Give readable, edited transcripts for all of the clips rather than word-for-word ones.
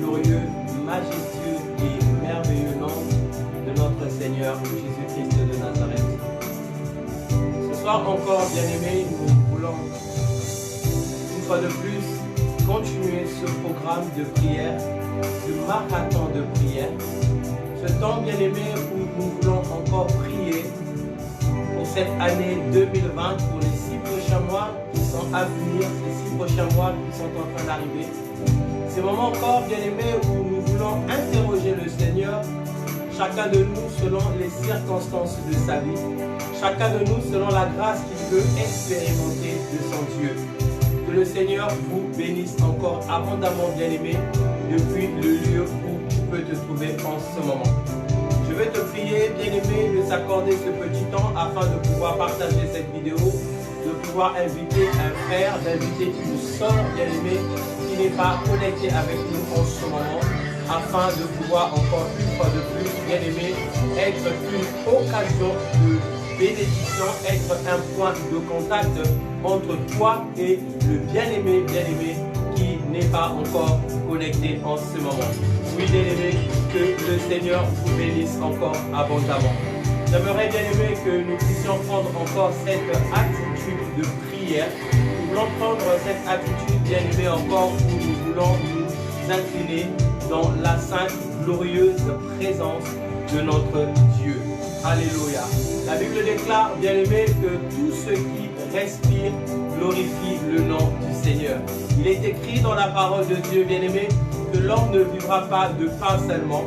glorieux, majestueux et merveilleux nom de notre Seigneur Jésus-Christ de Nazareth. Ce soir encore, bien-aimés, nous voulons une fois de plus continuer ce programme de prière, ce marathon de prière. Ce temps, bien-aimé, où nous voulons encore prier pour cette année 2020, pour les 6 prochains mois qui sont à venir, les 6 prochains mois qui sont en train d'arriver. C'est le moment encore, bien-aimé, où nous voulons interroger le Seigneur, chacun de nous selon les circonstances de sa vie, chacun de nous selon la grâce qu'il peut expérimenter de son Dieu. Que le Seigneur vous bénisse encore abondamment, bien-aimé, depuis le lieu où tu peux te trouver en ce moment. Je vais te prier, bien-aimé, de s'accorder ce petit temps afin de pouvoir partager cette vidéo, de pouvoir inviter un frère, d'inviter une sœur, bien-aimé, qui n'est pas connecté avec nous en ce moment, afin de pouvoir encore une fois de plus, bien-aimé, être une occasion de bénédiction, être un point de contact entre toi et le bien-aimé, qui n'est pas encore connecté en ce moment. Oui, bien-aimé, que le Seigneur vous bénisse encore abondamment. J'aimerais, bien-aimé, que nous puissions prendre encore cette attitude de prière. Nous voulons prendre cette attitude, bien-aimé, encore où nous voulons nous incliner dans la sainte, glorieuse présence de notre Dieu. Alléluia. La Bible déclare, bien-aimé, que tout ce qui respire glorifie le nom du Seigneur. Il est écrit dans la parole de Dieu, bien-aimé, que l'homme ne vivra pas de pain seulement.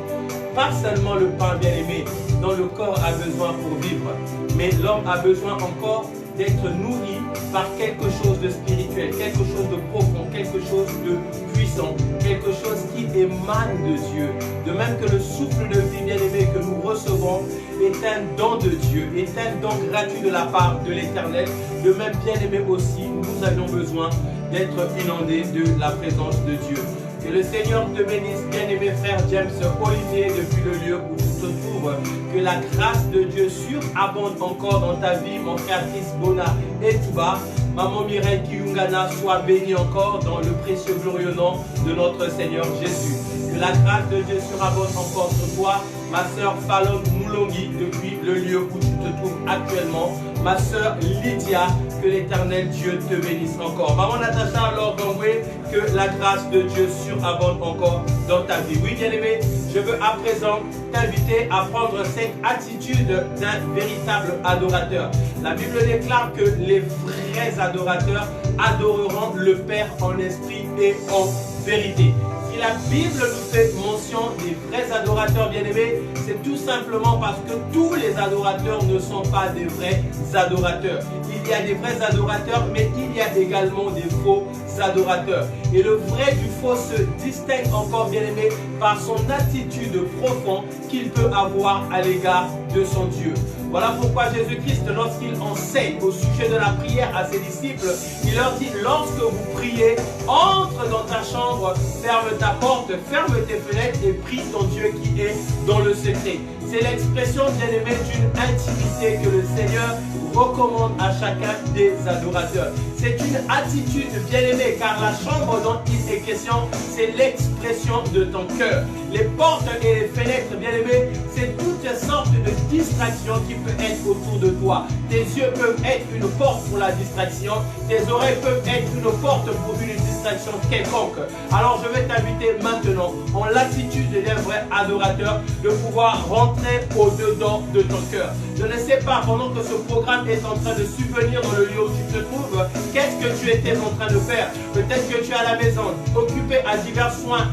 Pas seulement le pain, bien-aimé, dont le corps a besoin pour vivre, mais l'homme a besoin encore d'être nourri par quelque chose de spirituel, quelque chose de profond, quelque chose de puissant, quelque chose qui émane de Dieu. De même que le souffle de vie, bien-aimé, que nous recevons est un don de Dieu, est un don gratuit de la part de l'Éternel. De même, bien-aimé aussi, nous avions besoin d'être inondés de la présence de Dieu. Que le Seigneur te bénisse, bien-aimé frère James Olivier, depuis le lieu où tu te trouves. Que la grâce de Dieu surabonde encore dans ta vie, mon frère Chris Bona et Touba. Maman Mireille Kiungana soit bénie encore dans le précieux glorieux nom de notre Seigneur Jésus. Que la grâce de Dieu surabonde encore sur toi, ma sœur Fallon Moulongi, depuis le lieu où tu te trouves actuellement. Ma sœur Lydia, que l'Éternel Dieu te bénisse encore. Maman Natacha Lordongwe, que la grâce de Dieu surabonde encore dans ta vie. Oui, bien-aimé, je veux à présent t'inviter à prendre cette attitude d'un véritable adorateur. La Bible déclare que les vrais adorateurs adoreront le Père en esprit et en vérité. Si la Bible nous fait mention des vrais adorateurs, bien-aimés, c'est tout simplement parce que tous les adorateurs ne sont pas des vrais adorateurs. Il y a des vrais adorateurs, mais il y a également des faux adorateurs. Et le vrai du faux se distingue encore, bien-aimé, par son attitude profonde qu'il peut avoir à l'égard de son Dieu. Voilà pourquoi Jésus-Christ, lorsqu'il enseigne au sujet de la prière à ses disciples, il leur dit: lorsque vous priez, entre dans ta chambre, ferme ta porte, ferme tes fenêtres et prie ton Dieu qui est dans le secret. C'est l'expression, bien-aimé, d'une intimité que le Seigneur recommande à chacun des adorateurs. C'est une attitude, bien-aimée, car la chambre dont il est question, c'est l'expression de ton cœur. Les portes et les fenêtres, bien-aimés, c'est toutes sortes de distractions qui peuvent être autour de toi. Tes yeux peuvent être une porte pour la distraction, tes oreilles peuvent être une porte pour une distraction quelconque. Alors je vais t'inviter maintenant, en l'attitude d'un vrai adorateur, de pouvoir rentrer au-dedans de ton cœur. Je ne sais pas, pendant que ce programme est en train de subvenir dans le lieu où tu te trouves, qu'est-ce que tu étais en train de faire? Peut-être que tu es à la maison, occupé à divers soins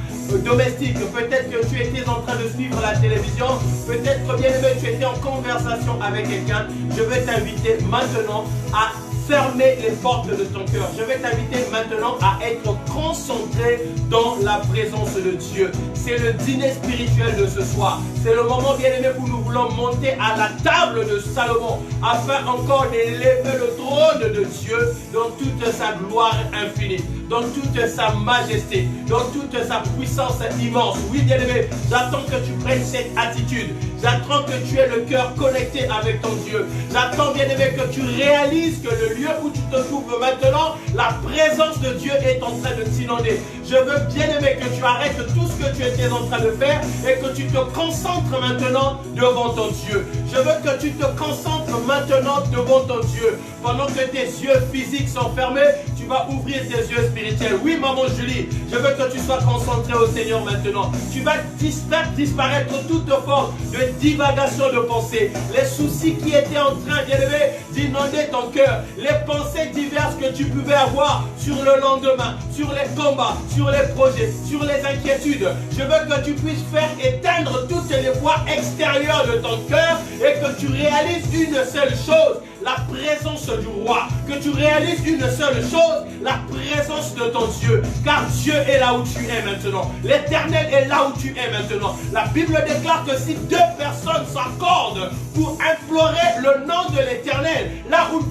domestiques. Peut-être que tu étais en train de suivre la télévision. Peut-être, bien aimé, tu étais en conversation avec quelqu'un. Je vais t'inviter maintenant à fermer les portes de ton cœur. Je vais t'inviter maintenant à être concentré dans la présence de Dieu. C'est le dîner spirituel de ce soir. C'est le moment, bien aimé, où nous voulons monter à la table de Salomon afin encore d'élever le trône de Dieu dans toute sa gloire infinie. dans toute sa majesté, dans toute sa puissance immense. Oui, bien-aimé, j'attends que tu prennes cette attitude. J'attends que tu aies le cœur connecté avec ton Dieu. J'attends, bien-aimé, que tu réalises que le lieu où tu te trouves maintenant, la présence de Dieu est en train de t'inonder. Je veux, bien-aimé, que tu arrêtes tout ce que tu étais en train de faire et que tu te concentres maintenant devant ton Dieu. Je veux que tu te concentres maintenant devant ton Dieu. Pendant que tes yeux physiques sont fermés, tu vas ouvrir tes yeux spirituels. Oui, maman Julie, je veux que tu sois concentré au Seigneur maintenant. Tu vas disparaître toute forme de divagation de pensée. Les soucis qui étaient en train, bien-aimé, d'inonder ton cœur. Les pensées diverses que tu pouvais avoir sur le lendemain, sur les combats, sur les projets, sur les inquiétudes. Je veux que tu puisses faire éteindre toutes les voix extérieures de ton cœur et que tu réalises une seule chose, la présence du roi. Que tu réalises une seule chose, la présence de ton Dieu. Car Dieu est là où tu es maintenant. L'Éternel est là où tu es maintenant. La Bible déclare que si deux personnes s'accordent pour implorer le nom de l'Éternel, là où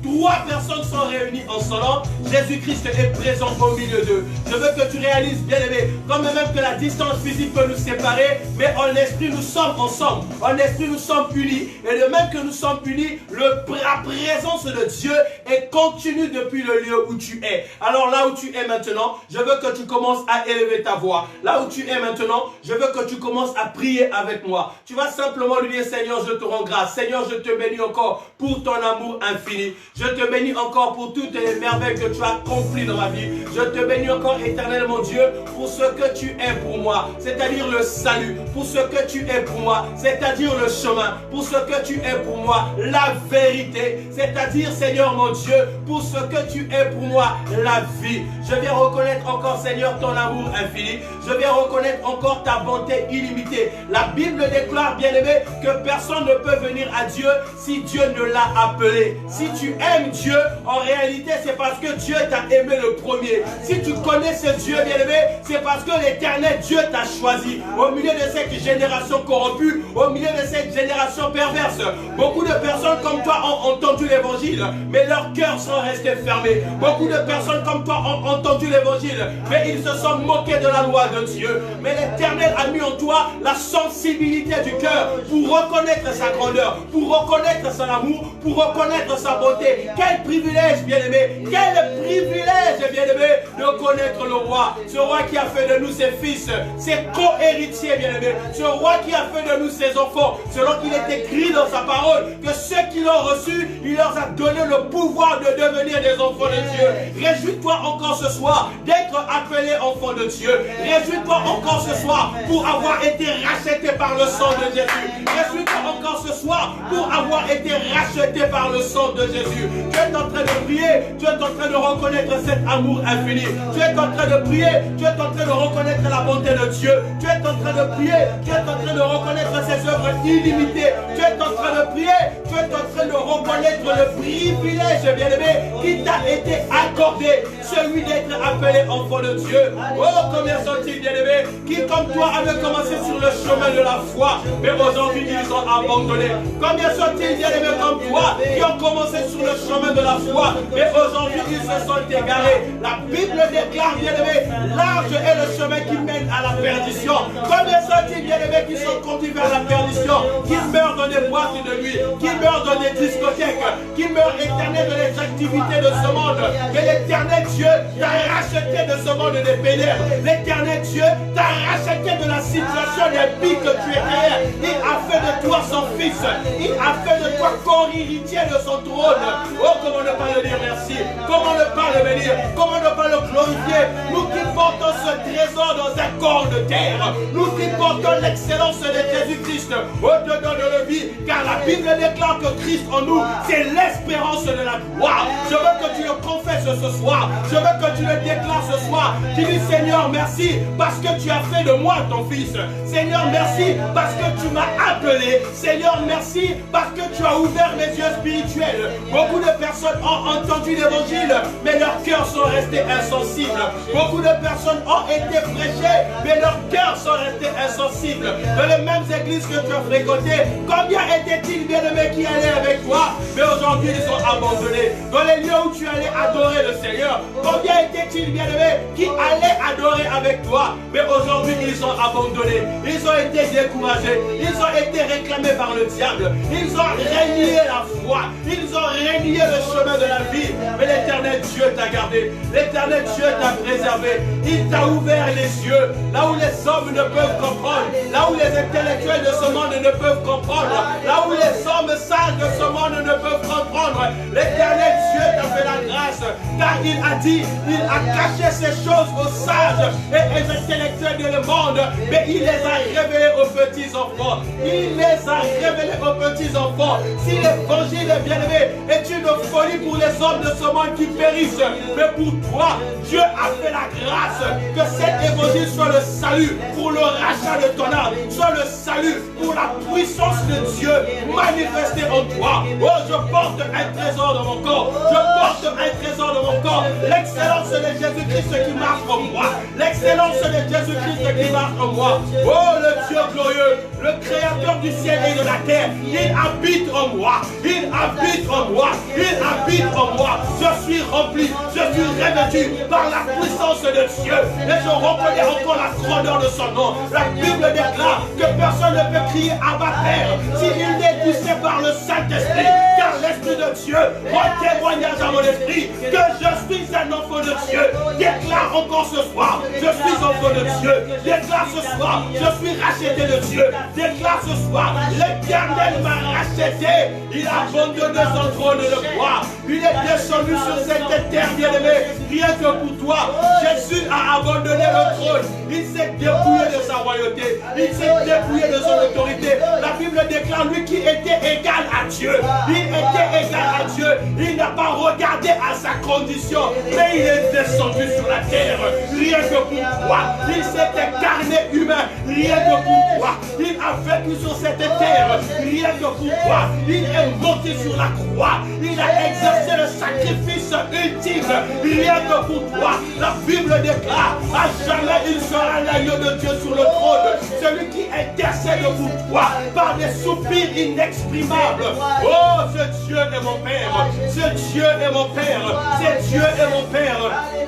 trois personnes sont réunies en son nom, Jésus-Christ est présent au milieu d'eux. Je veux que tu réalises, bien-aimé, comme même que la distance physique peut nous séparer, mais en esprit nous sommes ensemble. En esprit nous sommes unis. Et de même que nous sommes unis, la présence de Dieu est continue depuis le lieu où tu es. Alors là où tu es maintenant, je veux que tu commences à élever ta voix. Là où tu es maintenant, je veux que tu commences à prier avec moi. Tu vas simplement lui dire, Seigneur, je te rends grâce. Seigneur, je te bénis encore pour ton amour infini. Je te bénis encore pour toutes les merveilles que tu as accomplies dans ma vie. Je te bénis encore, éternel mon Dieu, pour ce que tu es pour moi, c'est-à-dire le salut, pour ce que tu es pour moi, c'est-à-dire le chemin, pour ce que tu es pour moi, la vérité, c'est-à-dire, Seigneur mon Dieu, pour ce que tu es pour moi, la vie. Je viens reconnaître encore, Seigneur, ton amour infini. Je viens reconnaître encore ta bonté illimitée. La Bible déclare, bien-aimé, que personne ne peut venir à Dieu si Dieu ne l'a appelé. Si tu aimes Dieu, en réalité, c'est parce que Dieu t'a aimé le premier. Si tu connais ce Dieu, bien-aimé, c'est parce que l'Éternel Dieu t'a choisi. Au milieu de cette génération corrompue, au milieu de cette génération perverse, beaucoup de personnes comme toi ont entendu l'évangile, mais leurs cœurs sont restés fermés. Beaucoup de personnes comme toi ont entendu l'évangile, mais ils se sont moqués de la loi de Dieu. Mais l'Éternel a mis en toi la sensibilité du cœur pour reconnaître sa grandeur, pour reconnaître son amour, pour reconnaître sa bonté. Quel privilège, bien-aimé, quel privilège, bien-aimé, de connaître le roi. Ce roi qui a fait de nous ses fils, ses co-héritiers, bien-aimé. Ce roi qui a fait de nous ses enfants, selon qu'il est écrit dans sa parole, que ceux qui l'ont reçu, il leur a donné le pouvoir de devenir des enfants de Dieu. Réjouis-toi encore ce soir d'être appelé enfant de Dieu. Réjouis-toi encore ce soir pour avoir été racheté par le sang de Jésus. Réjouis-toi encore ce soir pour avoir été racheté par le sang de Jésus. Tu es en train de prier, tu es en train de reconnaître cet amour infini. Tu es en train de prier, tu es en train de reconnaître la bonté de Dieu. Tu es en train de prier, tu es en train de reconnaître ses œuvres illimitées. Tu es en train de prier, tu es en train de reconnaître le privilège, bien-aimé, qui t'a été accordé, celui d'être appelé enfant de Dieu. Oh, combien sont-ils, bien-aimés, qui comme toi avaient commencé sur le chemin de la foi, mais aujourd'hui ils ont abandonné. Combien sont-ils, bien-aimés, comme toi, qui ont commencé sur le chemin de la foi, mais aujourd'hui ils se sont égarés. La Bible déclare, bien-aimés, large est le chemin qui mène à la perdition. Combien sont-ils, bien-aimés, qui sont conduits vers la perdition, qui meurent dans des boîtes de nuit, qui meurent dans des discothèques, qui meurent éternels dans les activités de ce monde. Mais l'éternel Dieu t'a racheté de ce monde des pénèbres. L'éternel Dieu t'a racheté de la situation des pics que tu étais. Il a fait de toi son fils. Il a fait de toi co-héritier de son trône. Oh, comment ne pas le dire merci. Comment ne pas le bénir. Comment ne pas le glorifier. Nous qui portons ce trésor dans un corps de terre. Nous qui portons l'excellence de Jésus-Christ au-dedans de la vie. Car la Bible déclare que Christ en nous, c'est l'espérance de la gloire. Je veux que tu le confesses ce soir. Je veux que tu le déclares ce soir. Tu dis, Seigneur, merci parce que tu as fait de moi ton fils. Seigneur, merci parce que tu m'as appelé. Seigneur, merci parce que tu as ouvert mes yeux spirituels. Beaucoup de personnes personnes ont entendu l'évangile, mais leurs cœurs sont restés insensibles. Beaucoup de personnes ont été prêchées, mais leurs cœurs sont restés insensibles. Dans les mêmes églises que tu as fréquentées, combien étaient-ils bien-aimés qui allaient avec toi, mais aujourd'hui ils sont abandonnés. Dans les lieux où tu allais adorer le Seigneur, combien étaient-ils bien-aimés qui allaient adorer avec toi, mais aujourd'hui ils sont abandonnés. Ils ont été découragés, ils ont été réclamés par le diable, ils ont renié la foi, ils ont renié le chemin de la vie, mais l'Éternel Dieu t'a gardé, l'Éternel Dieu t'a préservé, il t'a ouvert les yeux, là où les hommes ne peuvent comprendre, là où les intellectuels de ce monde ne peuvent comprendre, là où les hommes sages de ce monde ne peuvent comprendre. L'Éternel Dieu t'a fait la grâce, car il a dit, il a caché ces choses aux sages et aux intellectuels de le monde, mais il les a révélés aux petits enfants. Il les a révélés aux petits enfants. Si l'évangile est bien-aimé est une folie pour les hommes de ce monde qui périssent, mais pour toi, Dieu a fait la grâce que cet évangile soit le salut pour le rachat de ton âme, soit le salut pour la puissance de Dieu manifestée en toi. Oh, je porte un trésor dans mon corps. Je porte un trésor dans mon corps. L'excellence de Jésus-Christ qui marche en moi. L'excellence de Jésus-Christ qui marche en moi. Oh, le Dieu glorieux, le créateur du ciel et de la terre, il habite en moi. Il habite en moi. Il habite en moi. Je suis rempli. Je suis revêtu par la puissance de Dieu. Et je reconnais encore la grandeur de son nom. La Bible déclare que personne ne peut crier Abba Père s'il n'est poussé par le Saint-Esprit. Car l'Esprit de Dieu rend témoignage à mon esprit que je suis un enfant de Dieu. Déclare encore ce soir, je suis enfant de Dieu. Déclare ce soir, je suis racheté de Dieu. Déclare ce soir, l'Éternel m'a racheté. Il a abandonné son trône de gloire. Il est descendu sur cette terre bien-aimée. Rien que pour toi, Jésus a abandonné le trône. Il s'est dépouillé de sa royauté. Il s'est dépouillé de son autorité. La Bible déclare lui qui était égal à Dieu. Il était égal à Dieu. Il n'a pas regardé à sa condition, mais il est descendu sur la terre. Rien que pour toi. Il s'est incarné humain. Rien que pour toi. Il a vécu sur cette terre. Rien que pour toi. Il est monté sur la croix. Il a exercé le sacrifice ultime. Rien que pour toi. La Bible déclare à jamais il sera l'agneau de Dieu sur le trône. Celui qui intercède pour toi par des soupirs inexprimables. Oh, ce Dieu est mon Père. Ce Dieu est mon Père. Ce Dieu est mon Père.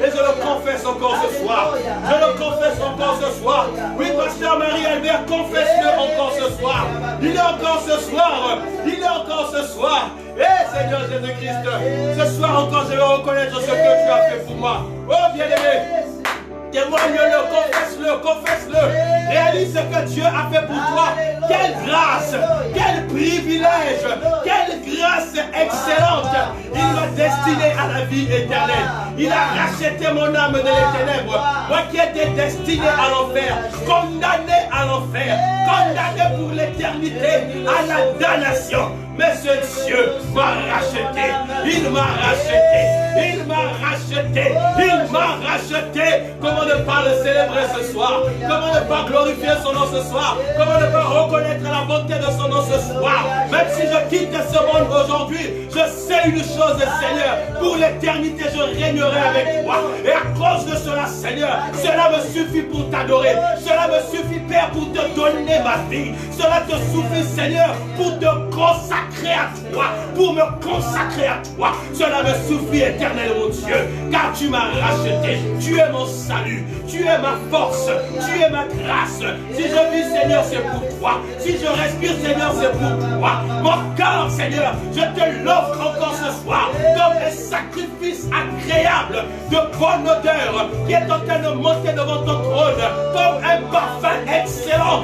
Et je le confesse encore ce soir. Je le confesse encore ce soir. Oui, pasteur Marie-Albert, confesse-le encore ce soir. Il est encore ce soir. Il est encore ce soir. Eh Seigneur Jésus-Christ, ce soir encore je vais reconnaître ce que tu as fait pour moi. Oh bien-aimé, témoigne-le, confesse-le, confesse-le. Réalise ce que Dieu a fait pour toi. Quelle grâce, quel privilège, quelle grâce excellente. Il m'a destiné à la vie éternelle. Il a racheté mon âme de les ténèbres. Moi qui étais destiné à l'enfer, condamné à l'enfer, condamné pour l'éternité à la damnation. Mais ce Dieu m'a racheté. Il m'a racheté. Il m'a racheté. Il m'a racheté. Comment ne pas le célébrer ce soir? Comment ne pas glorifier son nom ce soir? Comment ne pas reconnaître la bonté de son nom ce soir? Même si je quitte ce monde aujourd'hui, je sais une chose, Seigneur. Pour l'éternité, je régnerai avec toi. Et à cause de cela, Seigneur, cela me suffit pour t'adorer. Cela me suffit, Père, pour te donner ma vie. Cela te suffit, Seigneur, pour te consacrer à toi, pour me consacrer à toi. Cela me suffit, éternel mon Dieu, car tu m'as racheté. Tu es mon salut, tu es ma force, tu es ma grâce. Si je vis, Seigneur, c'est pour toi. Si je respire, Seigneur, c'est pour toi. Mon cœur, Seigneur, je te l'offre encore ce soir comme un sacrifice agréable de bonne odeur qui est en train de monter devant ton trône comme un parfum excellent,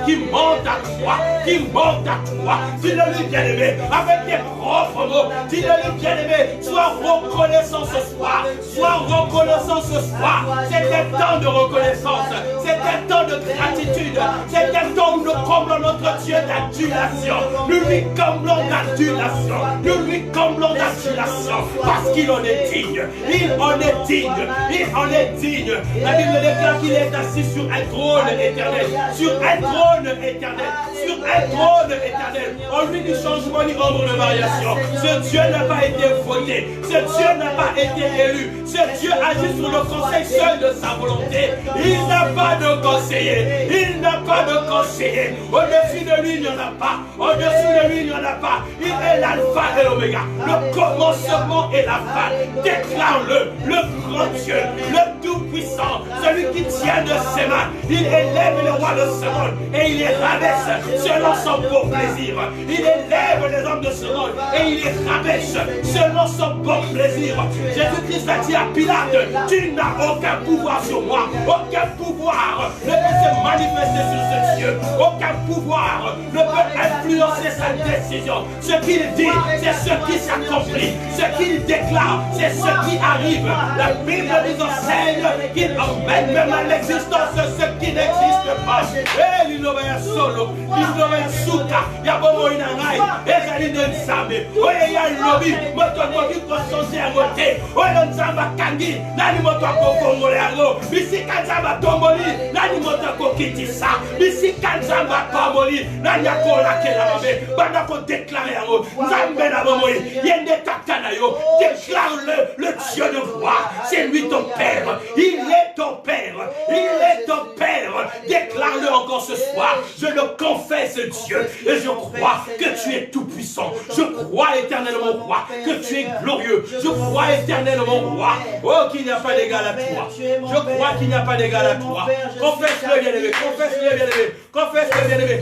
qui monte à toi, qui monte à toi. Dis-le-lui, bien-aimé, avec tes propres mots. Dis-le-lui, bien-aimé, sois reconnaissant ce soir. Sois reconnaissant ce soir. C'est un temps de reconnaissance. C'est un temps de gratitude. C'est un temps où nous comblons notre Dieu d'adulation. Nous lui comblons d'adulation. Nous lui comblons d'adulation. Parce qu'il en est digne. Il en est digne. Il en est digne. La Bible déclare qu'il est assis sur un trône éternel. Sur un trône éternel. Sur un trône éternel. En lui du changement ni ombre de variation. Ce Dieu n'a pas été voté. Ce Dieu n'a pas été élu. Ce Dieu agit sur le conseil seul de sa volonté. Il n'a pas de conseiller. Il n'a pas de conseiller. Au-dessus de lui, il n'y en a pas. Au-dessus de lui, il n'y en a pas. Il est l'alpha et l'oméga. Le commencement et la fin. Déclare-le. Le grand Dieu. Le tout-puissant. Celui qui tient de ses mains. Il élève les rois de ce monde. Et il les rabaisse selon son bon plaisir. Il élève les hommes de ce monde. Et il les rabaisse selon son bon plaisir. Jésus-Christ a dit à Pilate, tu n'as aucun pouvoir sur moi. Aucun pouvoir ne peut se manifester sur ce Dieu. Aucun pouvoir ne peut influencer sa décision. Ce qu'il dit, c'est ce qui s'accomplit. Ce qu'il déclare, c'est ce qui arrive. La Bible nous enseigne qu'il emmène même à l'existence ce qui n'existe pas. Et l'Innovaya Solo, l'Innovaya Souka, Yabomo Inangai, Ezali Nensame, Oya Lobi, Motokoki Kosonse Agote, Oya Nzamba Kangi, Nani Motoko Kongoleago, Bisi Kanzamba Tomboli, Nani Motoko Kitisa, Bisi Kanzamba Pamoli, Nani Akola Kelamabe, Bandako déclaré à eux, Nzambe Nabomoy, Yende Takanayo, déclare-le, le Dieu de roi, c'est lui ton Père, il est ton Père, il est ton Père, déclare-le encore ce soir, je le confesse Dieu, et je crois que tu es tout puissant, je crois éternellement roi, que tu es glorieux, je crois éternellement roi, oh qu'il n'y a pas d'égal à toi, je crois qu'il n'y a pas d'égal à toi, confesse-le bien-aimé, confesse-le bien-aimé, confesse-le bien-aimé,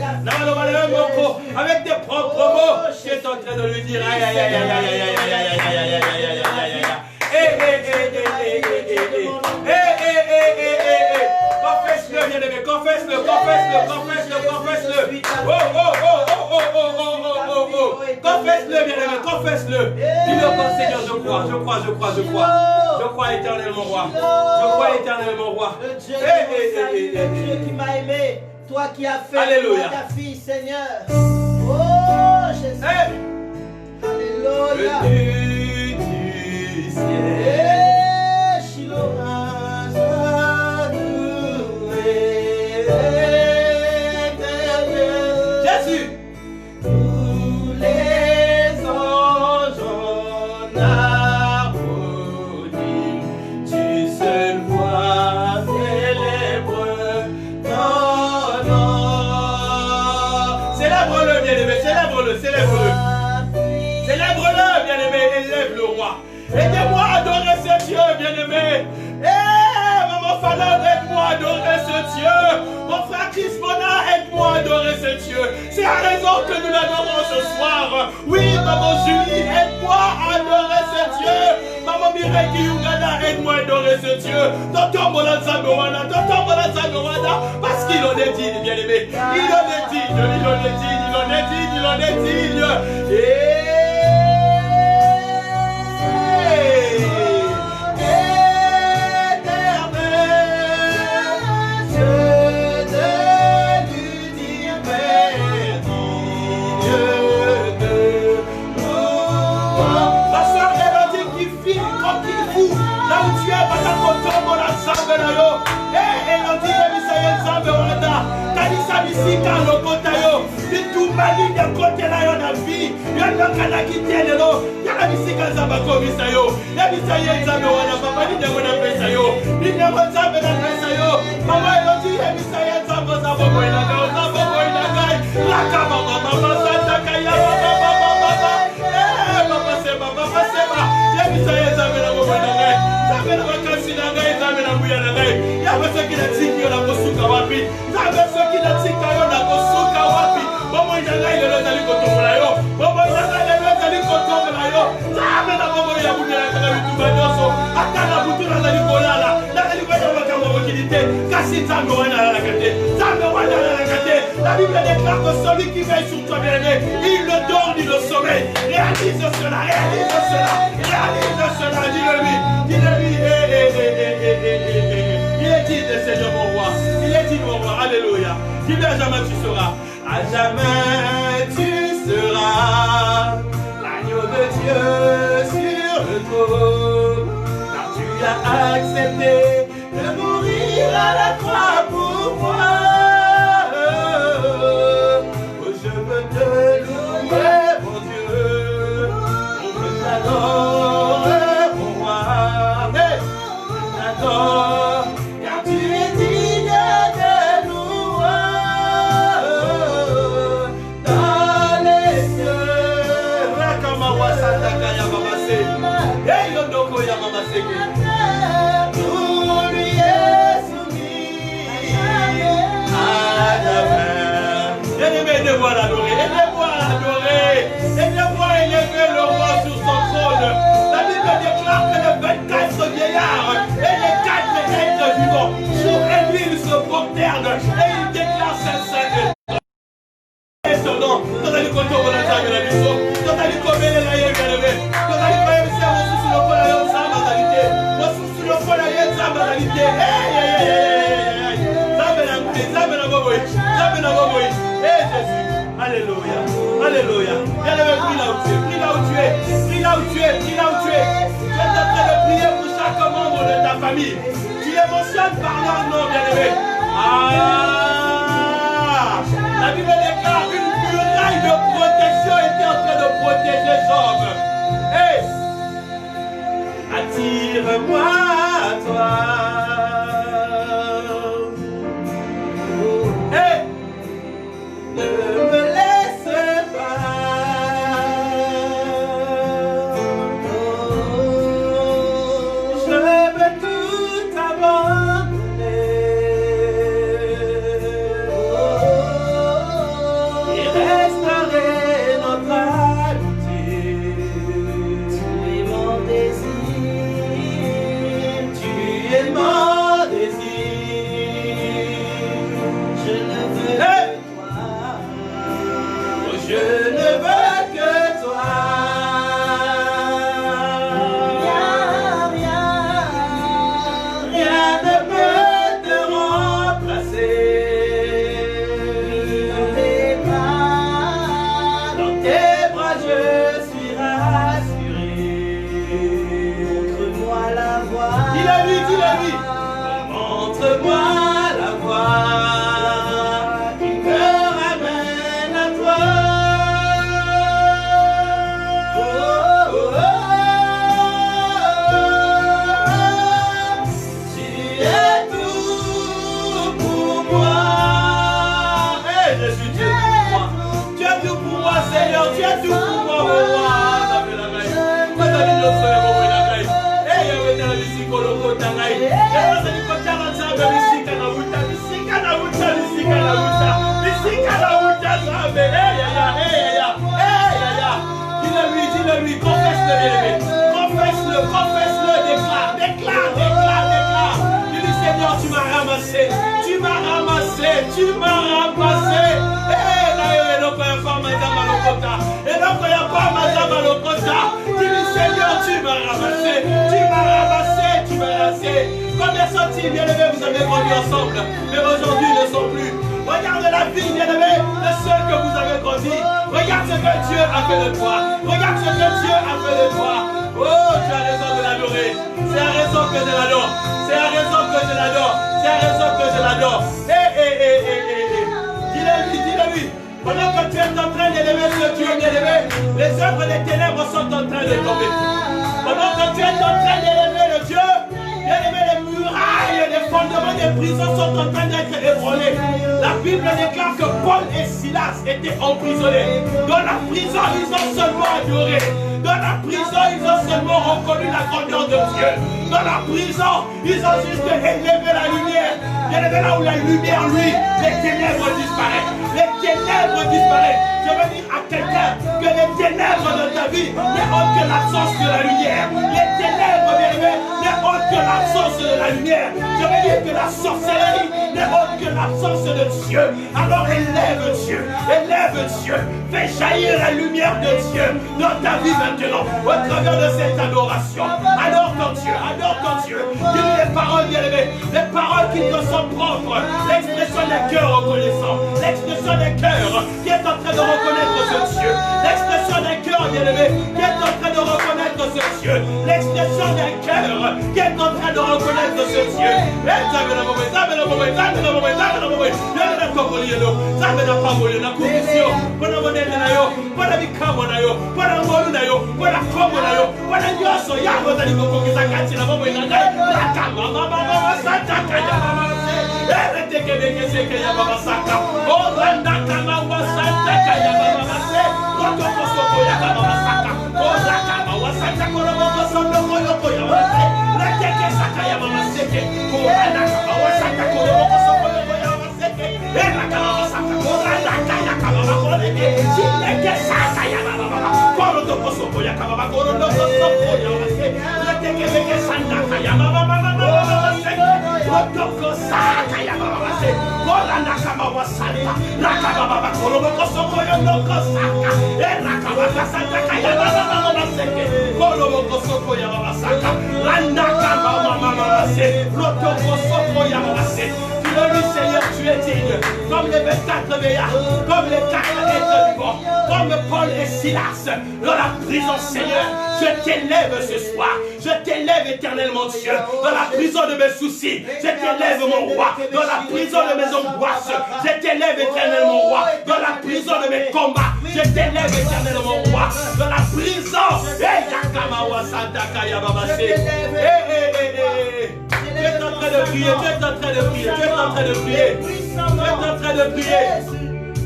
avec tes propres mots, tu es en train de lui dire aïe aïe aïe aïe aïe aïe aïe aïe aïe aïe aïe aïe confesse-le bien-aimé, confesse-le, confesse-le, confesse-le, confesse-le, confesse-le bien-aimé, confesse-le, dis-le au Seigneur, je crois éternellement roi, je crois éternellement roi, Dieu qui m'a aimé, toi qui as fait Alléluia. ta fille Seigneur, oh Jésus, Alléluia, le Dieu du ciel. Jésus, tous les anges en harmonie, tu seul vois célèbre ton nom. Célèbre-le, bien-aimé, célèbre-le, célèbre-le. Célèbre-le, bien-aimé, élève le roi. Aidez-moi à adorer ce Dieu, bien-aimé. Maman Fana, aide-moi à adorer ce Dieu. Mon frère Crispona, aide-moi à adorer ce Dieu. C'est la raison que nous l'adorons ce soir. Oui, maman Julie, aide-moi à adorer ce Dieu. Maman Mireille Kiyungana, aide-moi à adorer ce Dieu. Tonton Molanza Noana, parce qu'il en est digne, bien-aimé. Il en est digne, il en est digne, il en est digne, il en est digne. La Bible déclare que celui qui veille sur toi, bien-aimé, il le dort ni le sommeil. Réalise cela, réalise cela, réalise cela. Dis-le-lui, dis-le-lui. Il est digne, Seigneur mon roi. Il est digne, mon roi. Alléluia. Dis-lui à jamais tu seras. À jamais tu seras l'agneau de Dieu sur le trône. Car tu as accepté de mourir à la croix pour moi. Oh, je veux te louer, mon Dieu. Je veux t'adorer, mon roi. Hey, je t'adore, car tu es digne de louer dans les cieux. Rakamawa Sataka Yamamase. Hey, Yondoko Yamamase. Aidez-moi à l'adorer, aidez-moi à l'adorer, aidez-moi à élever le roi sur son trône. La Bible déclare que les 24 vieillards et les 4 êtres vivants sur lui ils se prosternent et ils déclarent Saint-Saint. Son nom, dans les côtés où on a la mission, dans les communes, il y a eu bien levé, dans les communes, c'est mon sous le col à sa mentalité, mon sous le col à sa mentalité. Alléluia, alléluia. Bien-aimé, prie là où tu es, prie là où tu es, prie là où tu es, prie là où tu es. Tu es en train de prier pour chaque membre de ta famille. Tu émotionnes par leur nom, bien-aimé. Ah, la Bible déclare une muraille de protection était en train de protéger Job. Hey, attire-moi à toi. Hey, ne me laisse pas. Je veux tout abandonner et restaurer notre amitié. Tu es mon désir, tu es mon désir. Je ne veux que toi. Je ne veux que toi. Rien ne peut te remplacer. Dans tes bras je suis rassuré. Montre-moi la voie. Dis-le-lui, dis-le-lui. Montre-moi la voie qui me ramène à toi. Tu es tout pour moi. Hey, je suis Dieu pour moi. Tu es tout pour moi, Seigneur. Tu es tout pour moi, mon roi. Dis-le-lui, confesse-le, bien-aimé. Confesse-le, confesse-le, déclare, déclare, déclare, déclare. Dis-lui, Seigneur, tu m'as ramassé, tu m'as ramassé, tu m'as ramassé. Et non, pas encore madame à l'okota. Et non, pas encore madame à l'okota. Dis-lui, Seigneur, tu m'as ramassé, tu m'as ramassé, tu m'as ramassé. Combien sont-ils, bien-aimés, vous avez grandi ensemble, mais aujourd'hui ils ne sont plus. Regarde la vie, bien-aimé, de ceux que vous avez grandi. Regarde ce que Dieu a fait de toi. Regarde ce que Dieu a fait de toi. Oh, tu as raison de l'adorer. C'est à raison que je l'adore. C'est à raison que je l'adore. C'est à raison que je l'adore. Dis-le-lui, dis-le-lui. Pendant que tu es en train d'élever ce Dieu bien-aimé, les œuvres des ténèbres sont en train de tomber. Pendant que tu es en train d'élever le Dieu, bien-aimé, les murailles, les fondements des prisons sont en train d'être ébranlés. La Bible déclare que Paul et Silas étaient emprisonnés. Dans la prison, ils ont seulement adoré. Dans la prison, ils ont seulement reconnu la grandeur de Dieu. Dans la prison, ils ont juste élevé la lumière. Bien-aimé, là où la lumière, lui, les ténèbres disparaissent. Les ténèbres disparaissent. Je veux dire à quelqu'un que les ténèbres de ta vie n'est autre que l'absence de la lumière. Les ténèbres, bien-aimé, n'est autre que l'absence de la lumière. Je veux dire que la sorcellerie n'est autre que l'absence de Dieu. Alors élève Dieu, élève Dieu. Fais jaillir la lumière de Dieu dans ta vie maintenant, au travers de cette adoration. Alors ton Dieu, adore ton Dieu. Dis-lui les paroles, bien-aimés, les paroles qui te sont propres, l'expression des cœurs reconnaissants, l'expression des cœurs qui est en train de reconnaître ce Dieu, l'expression des cœurs, bien-aimés, qui est en train de reconnaître ce Dieu, l'expression des cœurs qui est en train de reconnaître ce Dieu. Seigneur, tu es digne, comme les 24 veillards, comme les 4 êtres vivants, comme Paul et Silas, dans la prison, Seigneur, je t'élève ce soir, je t'élève éternellement Dieu, dans la prison de mes soucis, je t'élève mon roi, dans la prison de mes angoisses, je t'élève éternellement roi, dans la prison de mes combats, je t'élève éternellement roi, dans la prison, tu es en train de prier, tu es en train de prier, tu es en train de prier, tu es en train de prier.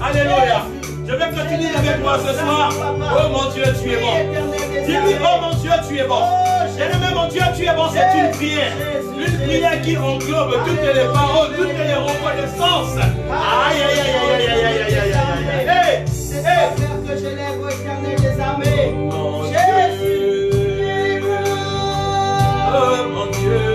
Alléluia. Je vais continuer avec moi ce soir. Oh mon Dieu, tu es bon. Dis-lui, oh mon Dieu, tu es bon. Bien-aimé, mon Dieu, tu es bon, c'est une prière. Une prière qui englobe toutes les paroles, toutes les reconnaissances. Aïe, aïe, aïe, aïe, aïe, aïe, aïe, aïe, aïe, aïe. Hey, que je lève au éternel des armées. Jésus. Oh mon Dieu.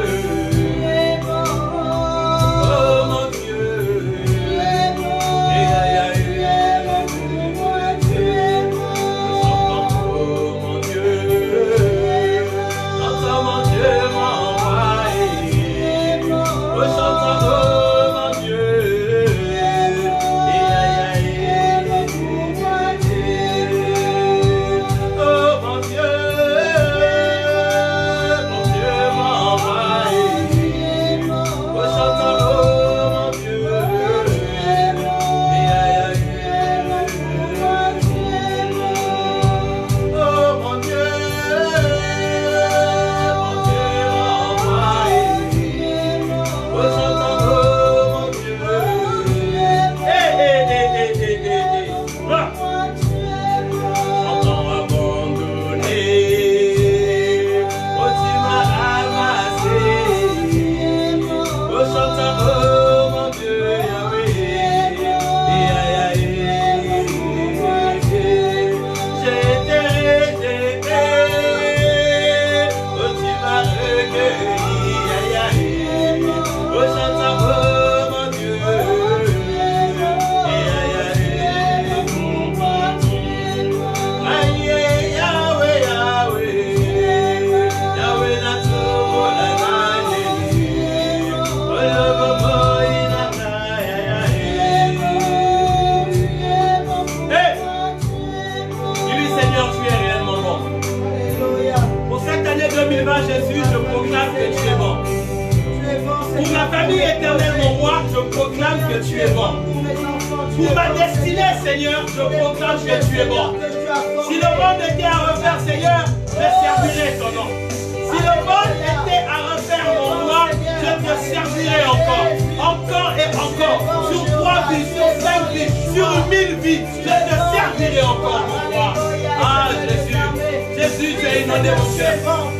Jésus, je proclame que tu es bon. Pour ma famille éternelle, mon roi, je proclame que tu es bon. Pour ma destinée, Seigneur, je proclame que tu es bon. Si le monde était à refaire, Seigneur, je servirai ton nom. Si le monde était à refaire, mon roi, je te servirai encore. Encore et encore. Sur 3 vies, sur 5 vies, sur 1000 vies, je te servirai encore, mon roi. Ah, Jésus. Jésus, tu as inondé mon cœur.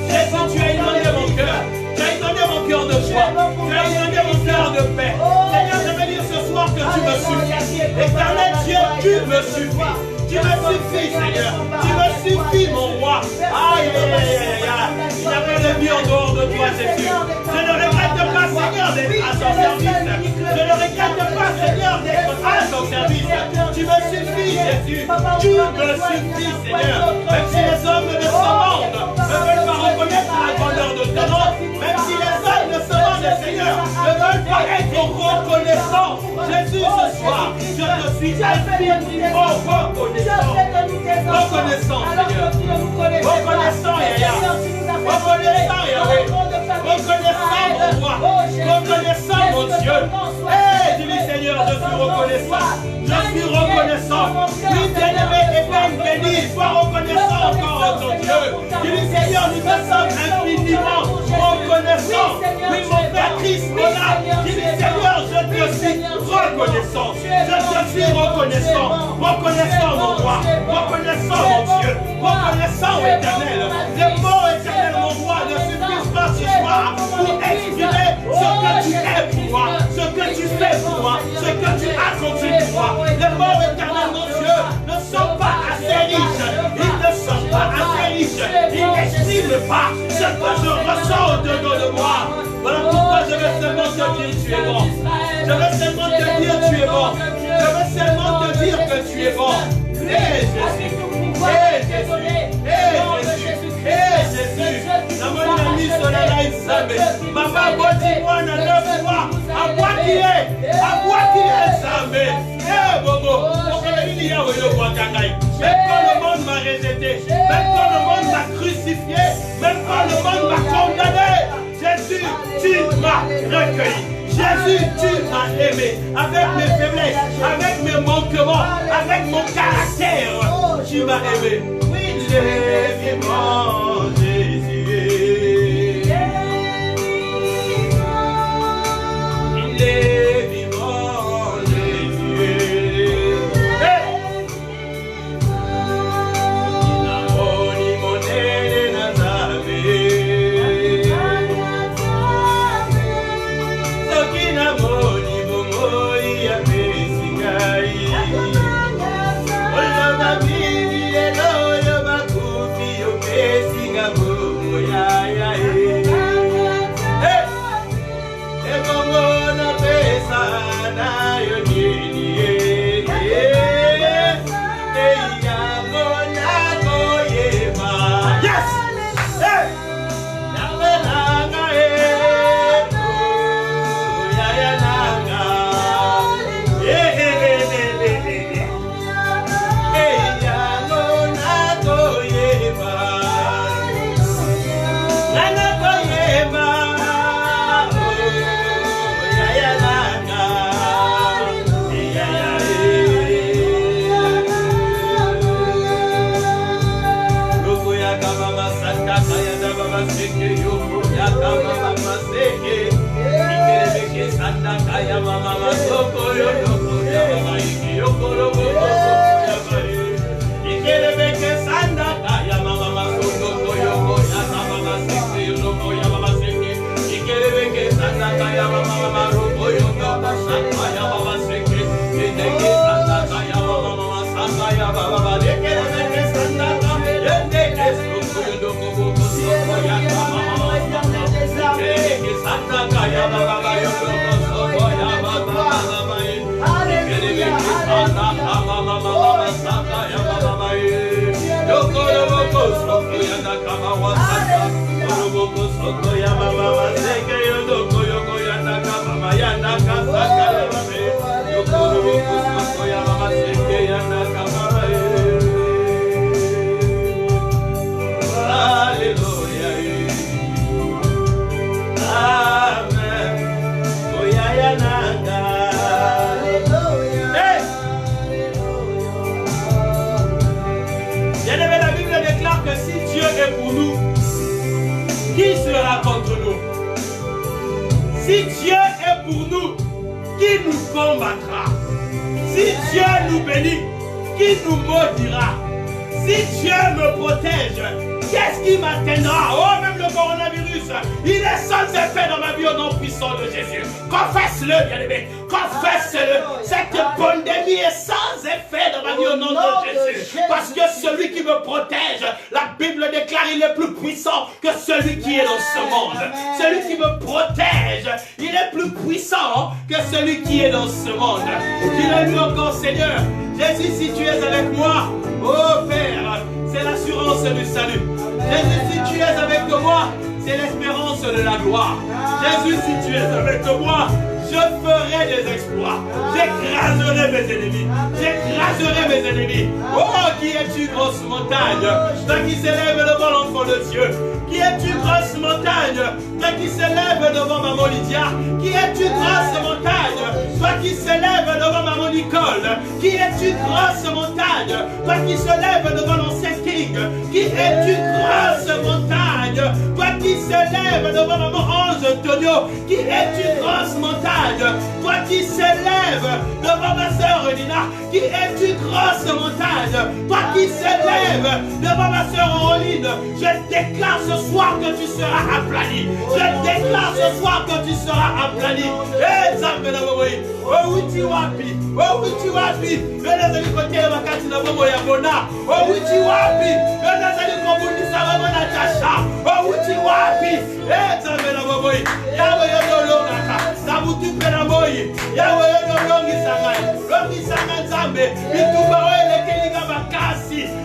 Jésus, tu as inondé mon cœur. Tu as inondé mon cœur de joie. Tu as inondé mon cœur de paix. Seigneur, je veux dire ce soir que tu me suffis. Éternel Dieu, tu me suffis. Tu me suffis, Seigneur. Tu me suffis, mon roi. Aïe, aïe, aïe, aïe, aïe. Il n'y a pas de vie en dehors de toi, Jésus. Je ne regrette pas, Seigneur, d'être à ton service. Je ne regrette pas, Seigneur, d'être à ton service. Tu me suffis, Jésus. Tu me suffis, Seigneur. Même si les hommes de ce monde ne veulent pas reconnaître la grandeur de ton nom, reconnaissant. Jésus, ce soir, je te suis infiniment reconnaissant. Reconnaissant, Seigneur. Reconnaissant, Yahya. Reconnaissant, Yahweh. Reconnaissant, mon roi. Reconnaissant, mon Dieu. Dis-lui, Seigneur, je suis reconnaissant. Je suis reconnaissant. Oui, bien-aimé et bien béni, sois reconnaissant encore à ton Dieu. Dis-lui, Seigneur, nous te sommes infiniment reconnaissants. Oui, mon Père Christ, dis-lui, Seigneur, je te suis reconnaissant. Je te suis reconnaissant. Reconnaissant, mon roi. Reconnaissant, mon Dieu. Reconnaissant, éternel. Le mot éternel, mon roi, ne suffisent pas ce soir pour exprimer ce que tu es pour moi, ce que tu fais pour moi, ce que tu accomplis pour moi. Les mots éternels, mon Dieu, ne sont pas assez riches. Ils ne sont pas assez riches. Ils n'expriment pas ce que je ressens au-dedans de moi. Voilà pourquoi je vais seulement te dire tu es bon. Je vais seulement te dire tu es bon. Je vais seulement te dire que tu es bon. Jésus. Jésus. Namoni solala Nzambe. Mama boti mwana nefuwa. Abwa qui est Nzambe. Bobo. Okeleli yawe yo wakangai. Même quand le monde m'a rejeté, même quand le monde m'a crucifié, même quand le monde m'a condamné, Jésus, tu m'as recueilli. Jésus, tu m'as aimé avec mes faiblesses, avec mes manquements, avec mon caractère. Tu m'as aimé. Oui, il est vivant, Jésus. Il est vivant, Jésus. Inamoni monene nazabe. Sokinamoni bomoi ya pesikai. Si Dieu est pour nous, qui nous combattra? Si Dieu nous bénit, qui nous maudira? Si Dieu me protège, qu'est-ce qui m'atteindra? Oh, même le coronavirus, il est sans effet dans ma vie au nom puissant de Jésus. Confesse-le, bien-aimé. Confesse-le. Cette pandémie est sans effet dans ma vie au nom de Jésus. Parce que celui qui me protège, la Bible déclare, il est plus puissant que celui qui est dans ce monde. Celui qui me protège, il est plus puissant que celui qui est dans ce monde. Dis-le-lui encore, Seigneur. Jésus, si tu es avec moi, oh Père, c'est l'assurance du salut. Jésus, si tu es avec moi, c'est l'espérance de la gloire. Jésus, si tu es avec moi, Je ferai des exploits. J'écraserai mes ennemis. J'écraserai mes ennemis. Oh, qui es-tu, grosse montagne? Toi qui s'élève devant l'enfant de Dieu. Qui es-tu, grosse montagne? Toi qui s'élève devant maman Lydia. Qui es-tu, grosse montagne? Toi qui s'élève devant maman Nicole. Qui es-tu, grosse montagne? Toi qui se lève devant l'ancien King. Qui es-tu, grosse montagne? Toi qui se lève devant maman Ange Antonio. Qui es-tu, grosse montagne? Toi qui se lève devant ma soeur Lina. Qui es-tu, grosse montagne? Toi qui se lève devant ma soeur Aureline. Je déclare ce soir que tu seras aplani. Je déclare ce soir que tu seras aplani. Eh, oh oui, tu wapi. Oh oui, tu wapi. Oh oui, tu wapi. Oh oui, tu wapi.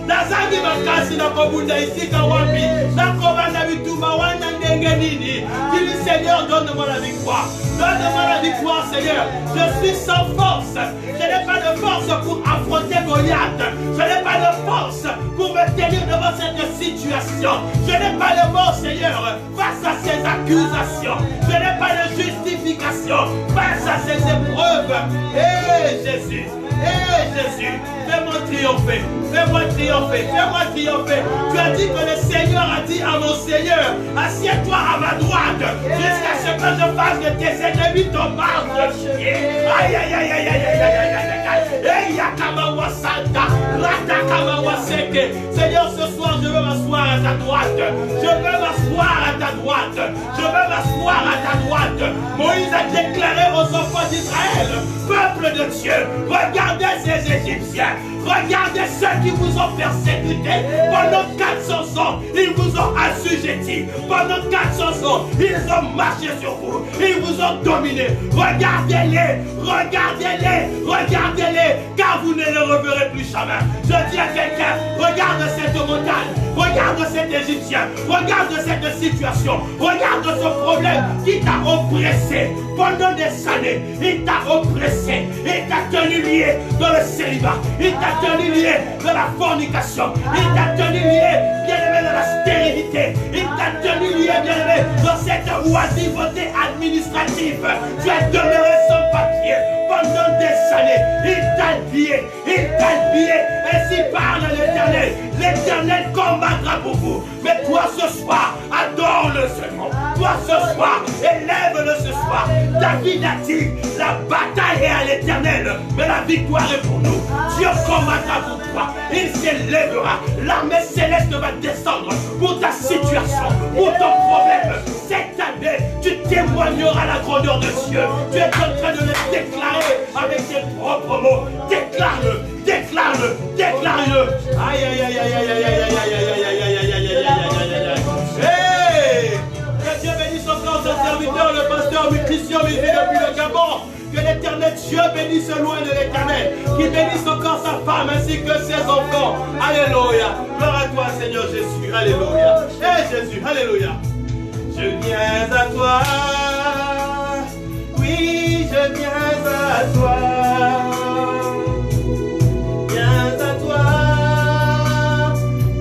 Nazangi makasi na kobunda isika wapi na kobanda bitumba wana ndenge nini. Dis Seigneur, donne-moi la victoire. Donne-moi la victoire, Seigneur. Je suis sans force. Je n'ai pas de force pour affronter Goliath. Je n'ai pas de force pour me tenir devant cette situation. Je n'ai pas de mot, Seigneur, face à ces accusations. Je n'ai pas de justification face à ces épreuves. Eh Jésus, fais-moi triompher, fais-moi triompher, fais-moi triompher. Tu as dit que le Seigneur a dit à mon Seigneur, assieds-toi à ma droite, jusqu'à ce que je fasse de tes ennemis ton barre de chier. Aïe, aïe, aïe, aïe, aïe, aïe, aïe, aïe, aïe, Seigneur, ce soir, je veux m'asseoir à ta droite. Je veux m'asseoir à ta droite. Je veux m'asseoir à ta droite. Moïse a déclaré aux enfants d'Israël, peuple de Dieu, regardez ces Égyptiens. Regardez ceux qui vous ont persécuté. Pendant 400 ans, ils vous ont assujettis. Pendant 400 ans, ils ont marché sur vous. Ils vous ont dominé. Regardez-les, regardez-les, regardez-les, car vous ne les reverrez plus jamais. Je dis à quelqu'un, regarde cette montagne, regarde cet Égyptien, regarde cette situation, regarde ce problème qui t'a oppressé pendant des années. Il t'a oppressé, il t'a tenu lié dans le célibat, il t'a tenu lié dans la fornication, il t'a tenu lié, bien-aimé, dans la stérilité, il t'a tenu lié, bien-aimé, dans cette oisiveté administrative. Tu es demeuré sans papier pendant des années. Il t'a lié, ainsi parle l'Éternel. L'Éternel combattra pour vous. Mais toi ce soir, adore-le seulement. Toi ce soir, élève-le ce soir. David a dit, la bataille est à l'Éternel, mais la victoire est pour nous. Dieu combattra pour toi. Il s'élèvera. L'armée céleste va descendre pour ta situation, pour ton problème. Cette année, tu témoigneras la grandeur de Dieu. Tu es en train de le déclarer avec tes propres mots. Déclare-le, déclare-le, déclare-le. Aïe, aïe, aïe, aïe, aïe, aïe, aïe, aïe, aïe, aïe, aïe, aïe, aïe, aïe, aïe, aïe. Hey! Que Dieu bénisse encore son serviteur, le pasteur Christian Mézé depuis le Gabon. Que l'Éternel Dieu bénisse loin de l'Éternel. Qu'il bénisse encore sa femme ainsi que ses enfants. Alléluia. Gloire à toi, Seigneur Jésus. Alléluia. Hey Jésus, alléluia. Je viens à toi. Oui, je viens à toi. Viens à toi.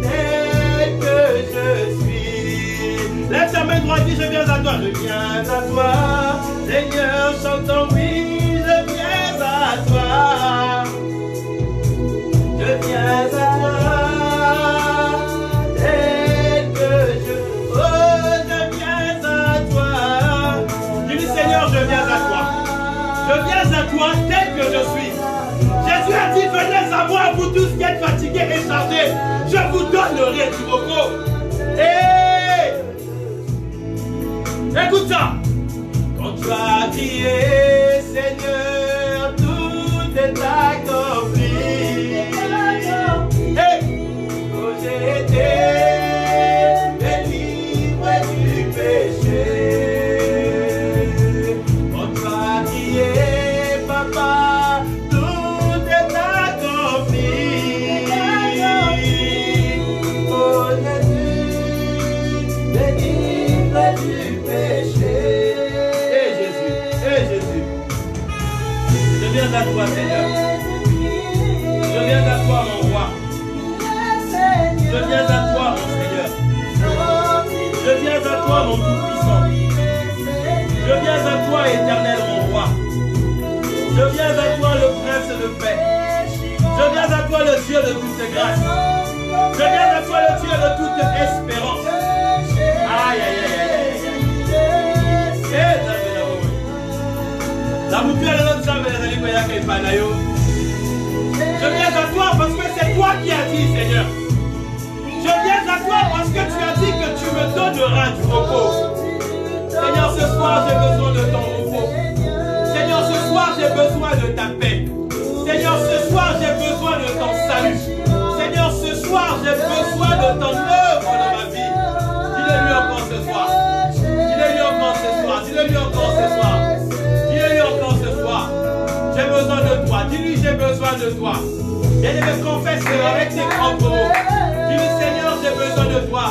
Tel que je suis. Lève ta main droite, dis je viens à toi. Je viens à toi. Seigneur, chantons, oui, je viens à toi. Je viens à toi. Tel que je... Oh, je viens à toi. Dis Seigneur, je viens à toi. Je viens à toi tel que je suis. Jésus a dit, venez à moi, vous tous qui êtes fatigués et chargés. Je vous donnerai du repos. Hey! Écoute ça. Quand tu as crié, Seigneur, tout est accompli. Hey! Oh, j'ai été délivré du péché. Quand tu as crié, Papa, tout est accompli. Oh, Jésus, délivré du péché. Jésus, Je viens à toi, Seigneur. Je viens à toi, mon roi. Je viens à toi, mon Seigneur. Je viens à toi, mon Tout-Puissant. Je viens à toi, Éternel, mon roi. Je viens à toi, le Prince de paix. Je viens à toi, le Dieu de toute grâce. Je viens à toi, le Dieu de toute espérance. Aïe, aïe, aïe, aïe, aïe. La mutuelle de notre jambe, je viens à toi parce que c'est toi qui as dit, Seigneur. Je viens à toi parce que tu as dit que tu me donneras du repos. Seigneur, ce soir, j'ai besoin de ton repos. Seigneur, ce soir, j'ai besoin de ta paix. Seigneur, ce soir, j'ai besoin de ton salut. Seigneur, ce soir, j'ai besoin de ton œuvre dans ma vie. Dis-le-lui encore ce soir. Dis-le-lui encore ce soir. Dis-le-lui encore ce soir. Dis-le-lui encore ce soir. J'ai besoin de toi. Dis-lui, j'ai besoin de toi. Bien-aimé, confesse avec tes propres mots. Dis-lui, Seigneur, j'ai besoin de toi.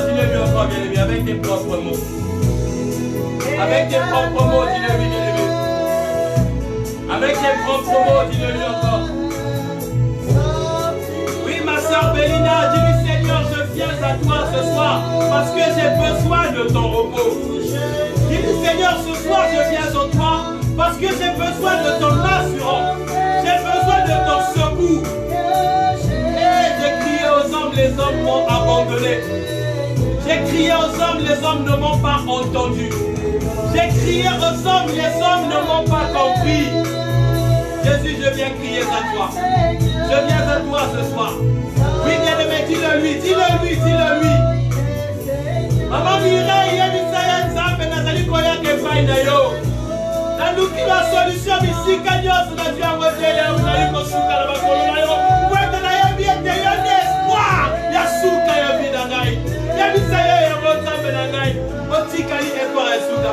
Dis-le-lui encore, bien-aimé, avec tes propres mots. Avec tes propres mots, dis-le-lui, bien-aimé. Avec tes propres mots, dis-le-lui encore. Oui, ma soeur Bélina, dis-lui, Seigneur, je viens à toi ce soir parce que j'ai besoin de ton repos. Dis-lui, Seigneur, ce soir, je viens à toi parce que j'ai besoin de ton assurance. J'ai besoin de ton secours. Et j'ai crié aux hommes, les hommes m'ont abandonné. J'ai crié aux hommes, les hommes ne m'ont pas entendu. J'ai crié aux hommes, les hommes ne m'ont pas compris. Jésus, je viens crier à toi. Je viens à toi ce soir. Oui, bien-aimé, dis-le-lui, dis-le-lui, dis-le-lui. Maman Mireille, il y a une salle, Nazali Koya Kefaï Nayo. Nous qui la solution ici, Kanyos, on a dit à moi, on a eu qu'on souka la bakolo Nayo. Ouais, de la yabi, il y a un espoir. Il y a souka yabi Nangaï. Il y a une salle, il y a un bon temps Nangaï. On dit qu'il y a espoir et souka.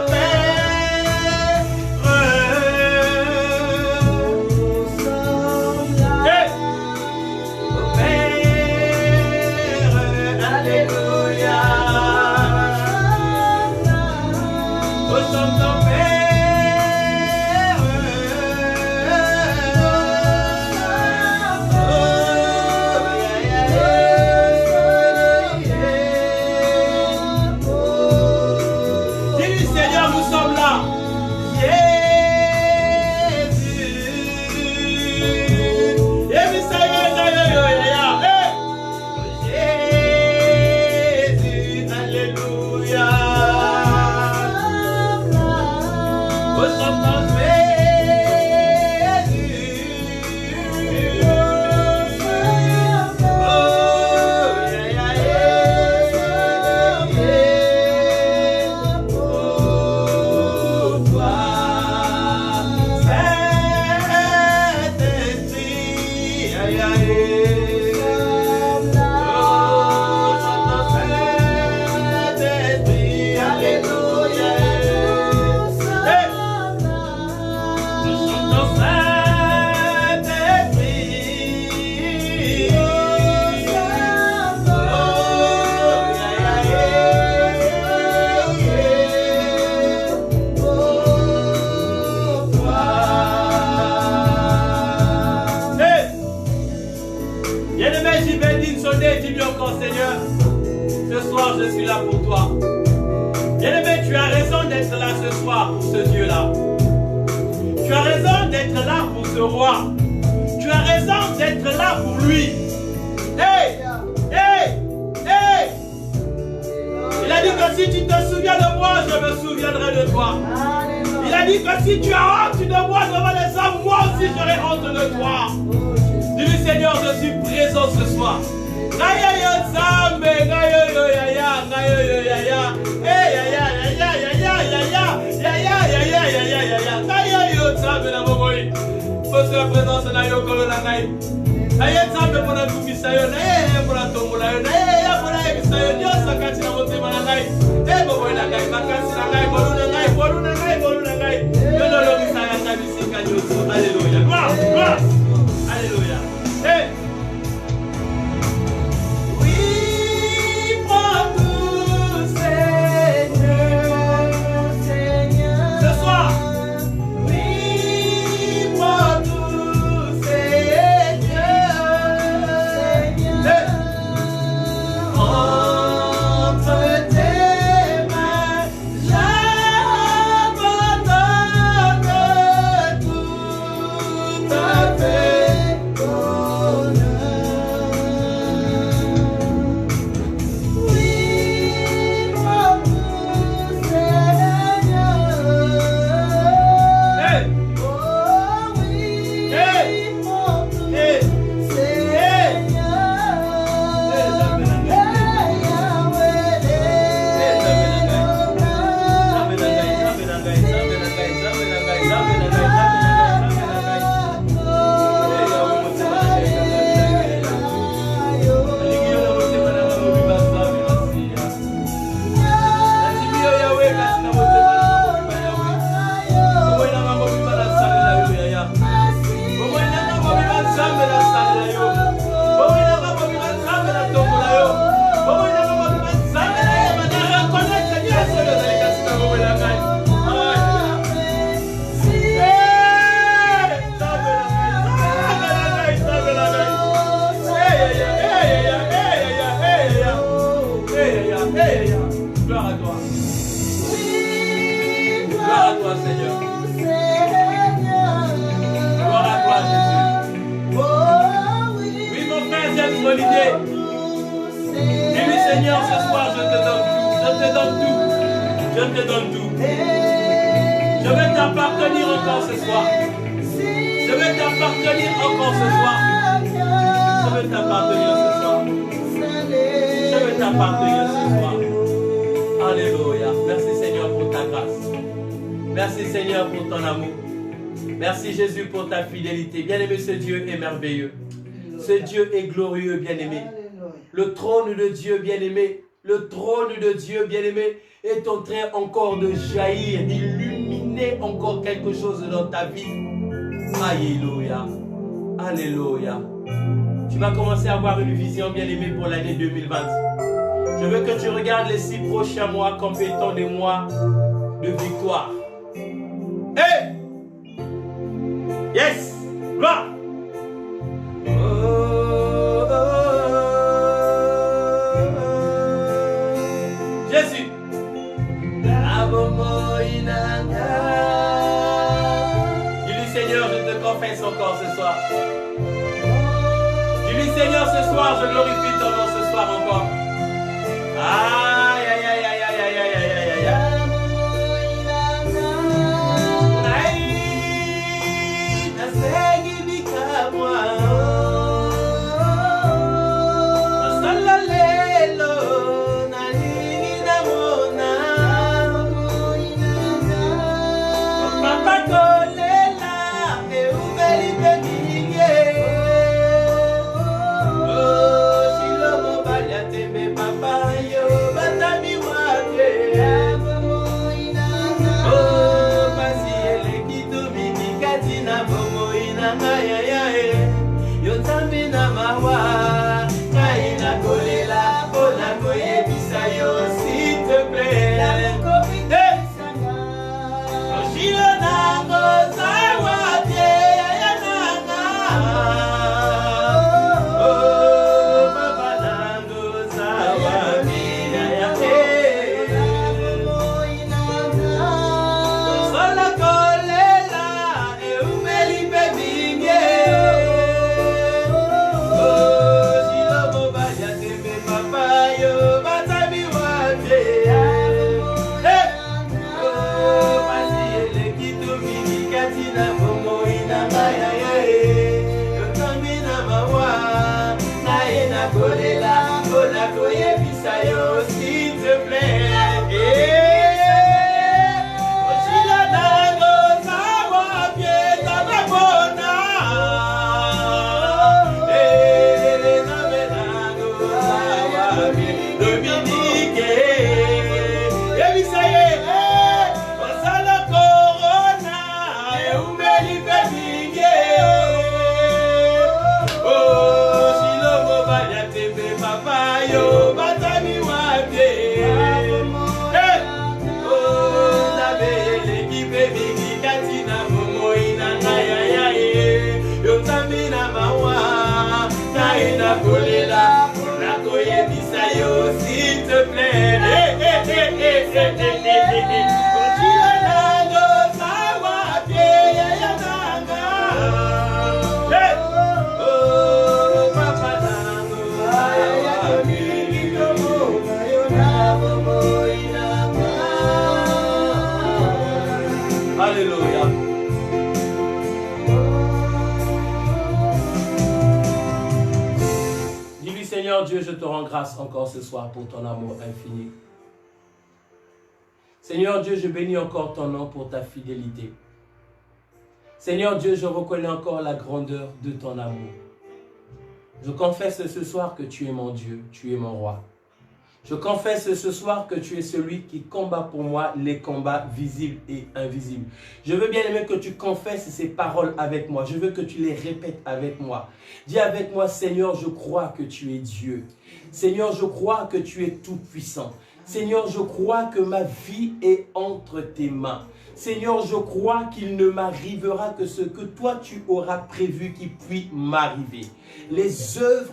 Je suis là pour toi. Bien-aimé, tu as raison d'être là ce soir pour ce Dieu-là. Tu as raison d'être là pour ce roi. Tu as raison d'être là pour lui. Hey! Hey! Hey! Il a dit que si tu te souviens de moi, je me souviendrai de toi. Il a dit que si tu as honte de moi devant les hommes, moi aussi j'aurai honte de toi. Dis-lui, Seigneur, je suis présent ce soir. La présence de la Hey, gloire à toi. Gloire à toi, Seigneur. Gloire à toi, Jésus. Oui, mon frère, j'aime mon idée. Dis-lui, Seigneur, ce soir, je te donne tout. Je te donne tout. Je te donne tout. Je vais t'appartenir encore ce soir. Je vais t'appartenir encore ce soir. Je vais t'appartenir ce soir. Je vais t'appartenir ce soir. Alléluia. Merci Seigneur pour ta grâce. Merci Seigneur pour ton amour. Merci Jésus pour ta fidélité. Bien-aimé, ce Dieu est merveilleux. Ce Dieu est glorieux, bien-aimé. Le trône de Dieu, bien-aimé. Le trône de Dieu, bien-aimé, est en train encore de jaillir, d'illuminer encore quelque chose dans ta vie. Alléluia. Alléluia. Tu vas commencer à avoir une vision, bien-aimé, pour l'année 2020. Je veux que tu regardes les 6 prochains mois comme étant des mois de victoire. Hey! Yes! Gloire! Jésus! Dis-lui, Seigneur, je te confesse encore ce soir. Dis-lui, Seigneur, ce soir, je glorifie ton nom ce soir encore. Aïe, aïe, aïe, aïe, aïe, aïe, aïe, aïe, aïe, aïe. S'il te plaît, Alléluia. Dis-lui, Seigneur Dieu, je te rends grâce encore ce soir pour ton amour infini. Seigneur Dieu, je bénis encore ton nom pour ta fidélité. Seigneur Dieu, je reconnais encore la grandeur de ton amour. Je confesse ce soir que tu es mon Dieu, tu es mon roi. Je confesse ce soir que tu es celui qui combat pour moi les combats visibles et invisibles. Je veux bien aimer que tu confesses ces paroles avec moi. Je veux que tu les répètes avec moi. Dis avec moi, Seigneur, je crois que tu es Dieu. Seigneur, je crois que tu es tout puissant. Seigneur, je crois que ma vie est entre tes mains. Seigneur, je crois qu'il ne m'arrivera que ce que toi tu auras prévu qui puisse m'arriver. Les œuvres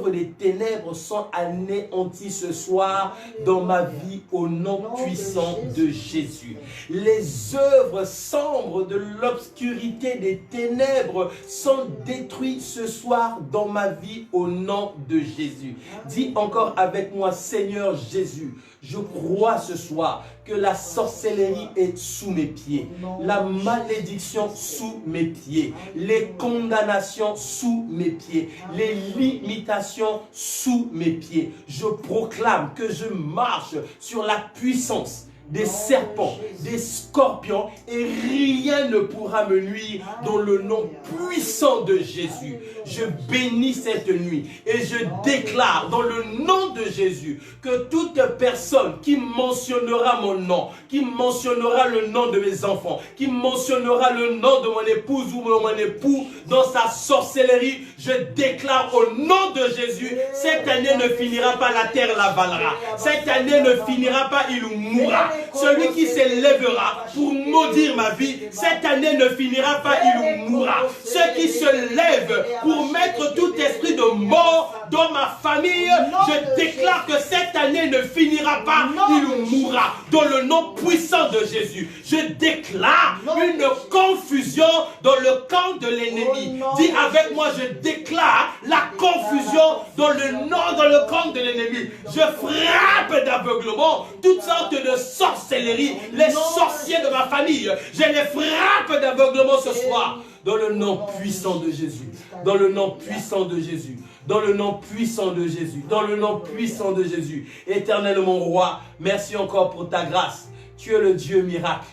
des ténèbres sont anéanties ce soir dans ma vie au nom puissant de Jésus. Les œuvres sombres de l'obscurité des ténèbres sont détruites ce soir dans ma vie au nom de Jésus. Dis encore avec moi, Seigneur Jésus, je crois ce soir que la sorcellerie est sous mes pieds, la malédiction sous mes pieds, les condamnations sous mes pieds, les limitations sous mes pieds. Je proclame que je marche sur la puissance des serpents, des scorpions, et rien ne pourra me nuire dans le nom puissant de Jésus. Je bénis cette nuit et je déclare dans le nom de Jésus que toute personne qui mentionnera mon nom, qui mentionnera le nom de mes enfants, qui mentionnera le nom de mon épouse ou de mon époux dans sa sorcellerie, je déclare au nom de Jésus, cette année ne finira pas, la terre l'avalera. Cette année ne finira pas, il mourra. Celui qui s'élèvera pour maudire ma vie, cette année ne finira pas, il mourra. Ceux qui se lèvent pour mettre tout esprit de mort dans ma famille, je déclare que cette année ne finira pas, il mourra. Dans le nom puissant de Jésus, je déclare une confusion dans le camp de l'ennemi. Dis avec moi, je déclare la confusion dans le camp de l'ennemi. Je frappe d'aveuglement toutes sortes de sorcellerie, les sorciers de ma famille. Je les frappe d'aveuglement ce soir. Dans le nom puissant de Jésus. Dans le nom puissant de Jésus. Dans le nom puissant de Jésus. Dans le nom puissant de Jésus. Éternel mon roi, merci encore pour ta grâce. Tu es le Dieu miracle.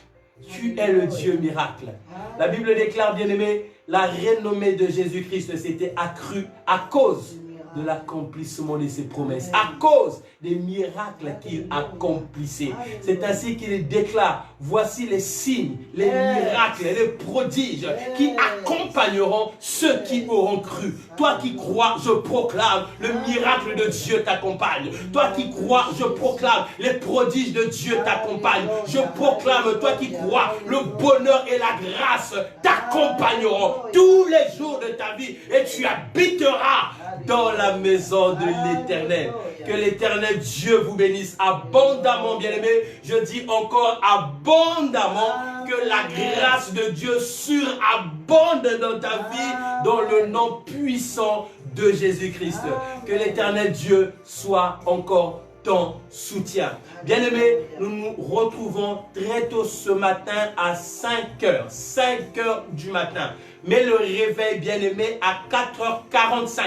Tu es le Dieu miracle. La Bible déclare, bien-aimé, la renommée de Jésus-Christ s'était accrue à cause de l'accomplissement de ses promesses, à cause des miracles qu'il accomplissait. C'est ainsi qu'il déclare, voici les signes, les miracles, les prodiges qui accompagneront ceux qui auront cru. Toi qui crois, je proclame, le miracle de Dieu t'accompagne. Toi qui crois, je proclame, les prodiges de Dieu t'accompagnent. Je proclame, toi qui crois, le bonheur et la grâce t'accompagneront tous les jours de ta vie et tu habiteras dans la maison de l'Éternel. Que l'Éternel Dieu vous bénisse abondamment, bien-aimé. Je dis encore abondamment, que la grâce de Dieu surabonde dans ta vie, dans le nom puissant de Jésus-Christ. Que l'Éternel Dieu soit encore ton soutien. Bien-aimé, nous nous retrouvons très tôt ce matin à 5 heures du matin. Mets le réveil, bien-aimé, à 4h45.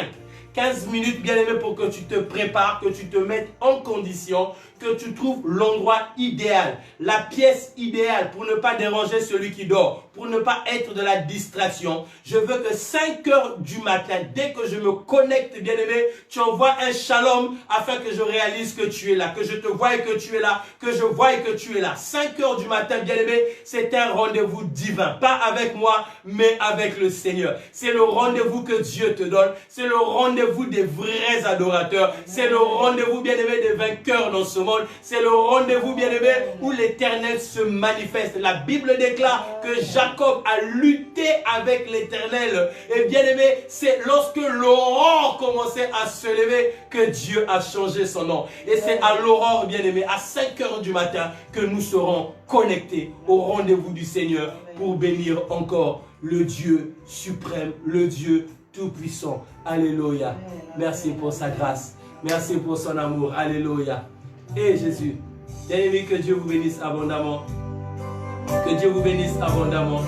15 minutes, bien-aimé, pour que tu te prépares, que tu te mettes en condition, que tu trouves l'endroit idéal, la pièce idéale pour ne pas déranger celui qui dort, pour ne pas être de la distraction. Je veux que 5 heures du matin, dès que je me connecte, bien-aimé, tu envoies un shalom afin que je réalise que tu es là, que je te voie et que tu es là, que je voie et que tu es là. 5 heures du matin, bien-aimé, c'est un rendez-vous divin. Pas avec moi, mais avec le Seigneur. C'est le rendez-vous que Dieu te donne. C'est le rendez-vous des vrais adorateurs. C'est le rendez-vous, bien-aimé, des vainqueurs dans ce monde. C'est le rendez-vous, bien-aimé, où l'Éternel se manifeste. La Bible déclare que Jacob a lutté avec l'Éternel. Et bien-aimé, c'est lorsque l'aurore commençait à se lever que Dieu a changé son nom. Et c'est à l'aurore, bien-aimé, à 5 heures du matin que nous serons connectés au rendez-vous du Seigneur pour bénir encore le Dieu suprême, le Dieu tout-puissant. Alléluia. Merci pour sa grâce. Merci pour son amour. Alléluia. Et Jésus, bien-aimé, que Dieu vous bénisse abondamment. Que Dieu vous bénisse abondamment.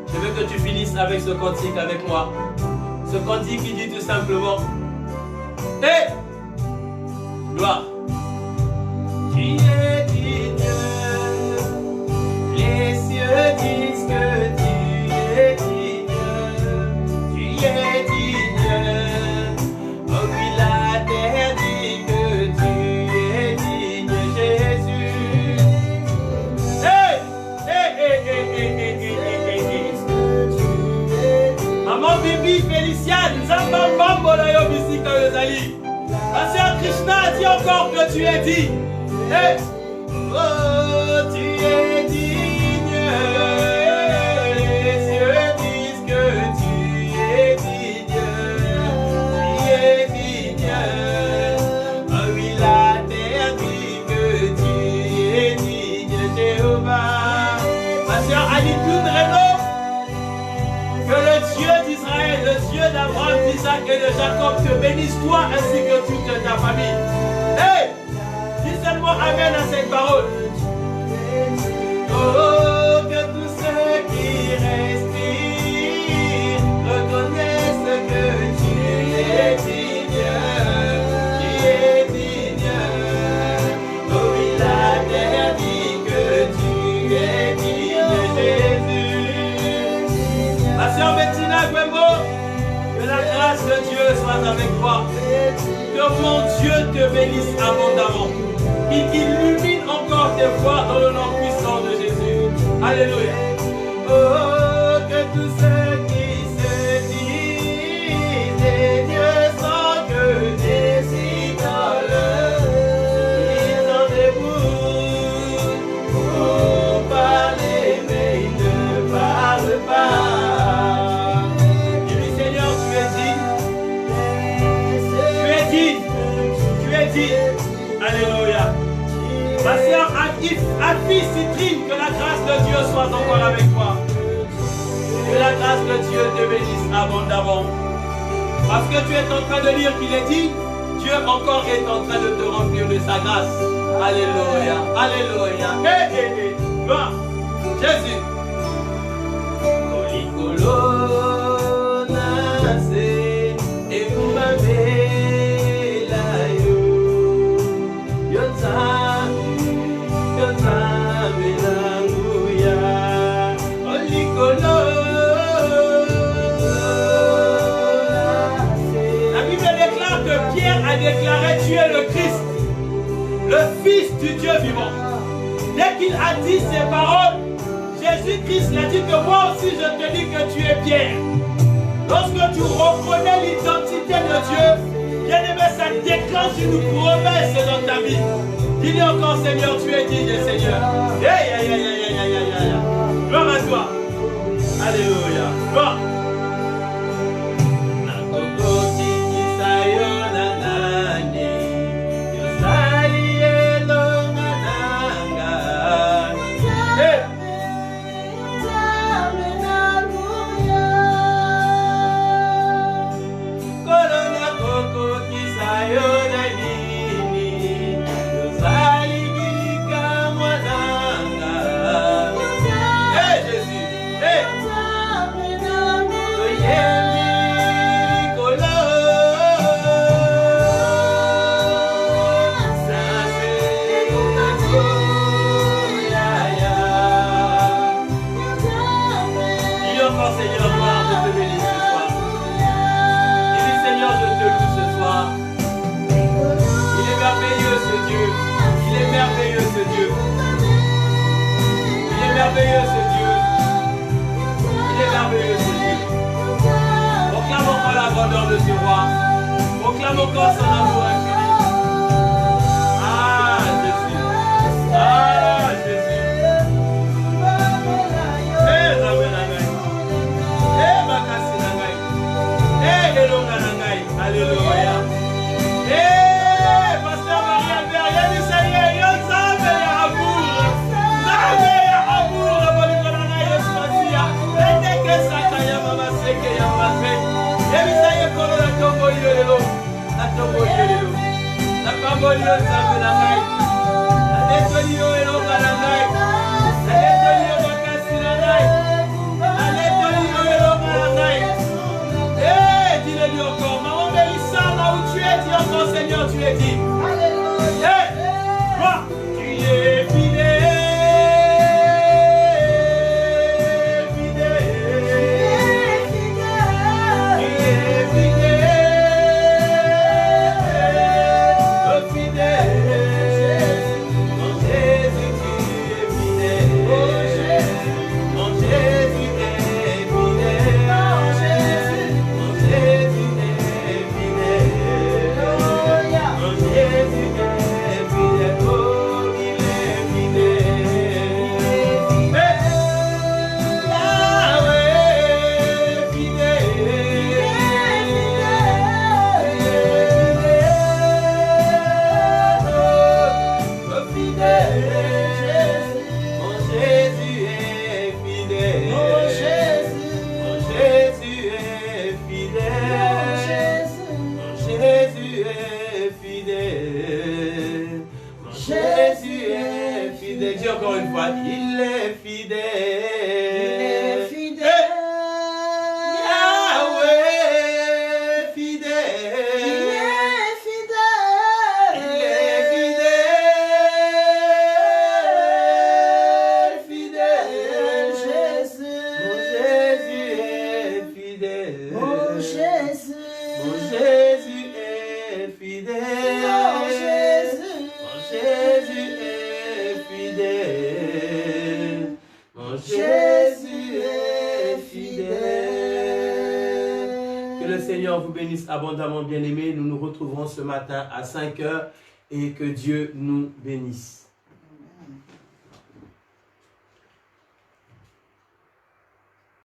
Je veux que tu finisses avec ce cantique avec moi. Ce cantique qui dit tout simplement: Hé, gloire. Tu es digne. Les cieux disent que tu es digne. Tu es digne. Oh oui, la terre dit que tu es digne, Jésus. Hey, hey, hey, hey, hey, hey, hey, hey, hey. Maman Bibi Féliciane, Zamba Bambo la yo bisika yozali. dis encore que tu es digne. Hey. Oh, tu es digne. Les cieux disent que tu es digne. Tu es digne. Oh oui, la terre dit que tu es digne, Jéhovah. Ma soeur Annie-Claude Reno, que le Dieu d'Israël, le Dieu d'Abraham, d'Isaac et de Jacob te bénisse toi ainsi que toute ta famille. Hey! Dis seulement Amen à cette parole. Oh, que tous ceux qui respirent reconnaissent que tu es digne. Tu es digne. Oh oui, la terre dit que tu es digne, Jésus. Ma soeur Bettina Gwembo, que la grâce de Dieu soit avec toi. Que mon Dieu te bénisse abondamment. Il illumine encore tes voies dans le nom puissant de Jésus. Alléluia. Oh, que tous ceux qui se disent des dieux sans que des idoles, ils en déboutent pour parler, mais ils ne parlent pas. Dis-lui, Seigneur, tu es digne. Tu es digne. Tu es digne. Alléluia. Ma soeur Afi Citrine, que la grâce de Dieu soit encore avec toi. Que la grâce de Dieu te bénisse abondamment. Parce que tu es en train de lire qu'il est dit, Dieu encore est en train de te remplir de sa grâce. Alléluia. Alléluia. Hé, hé, hé. Gloire. Jésus. Olikolo nase et vous m'avez. La Bible déclare que Pierre a déclaré tu es le Christ, le Fils du Dieu vivant. Dès qu'il a dit ces paroles, Jésus-Christ l'a dit que moi aussi je te dis que tu es Pierre. Lorsque tu reconnais l'identité de Dieu, bien-aimé, ça déclenche une promesse dans ta vie. Dis-lui encore, Seigneur, tu es digne, Seigneur. Gloire à toi. Alléluia. Gloire. Merveilleux ce Dieu. Il est merveilleux ce Dieu. Proclame encore la grandeur de ce roi. Proclame encore son amour infini. Ah Jésus. Ah Jésus. Eh Zabenangai. Eh Bakasinangai. Eh Elonganangai. Alléluia. Eh Pasteur Marie-Albert. Yanni Saïe. Yonzame Yahabour. Zame. Dis-le-lui encore, maman Mélissa, là où tu es, dis encore Seigneur, tu es dit. Alléluia. Tu es fidèle. Jésus fidèle. Mon Jésus est fidèle. Dis encore une fois, il est fidèle. Yahweh, fidèle. Seigneur vous bénisse abondamment, bien-aimés. Nous nous retrouverons ce matin à 5 h et que Dieu nous bénisse.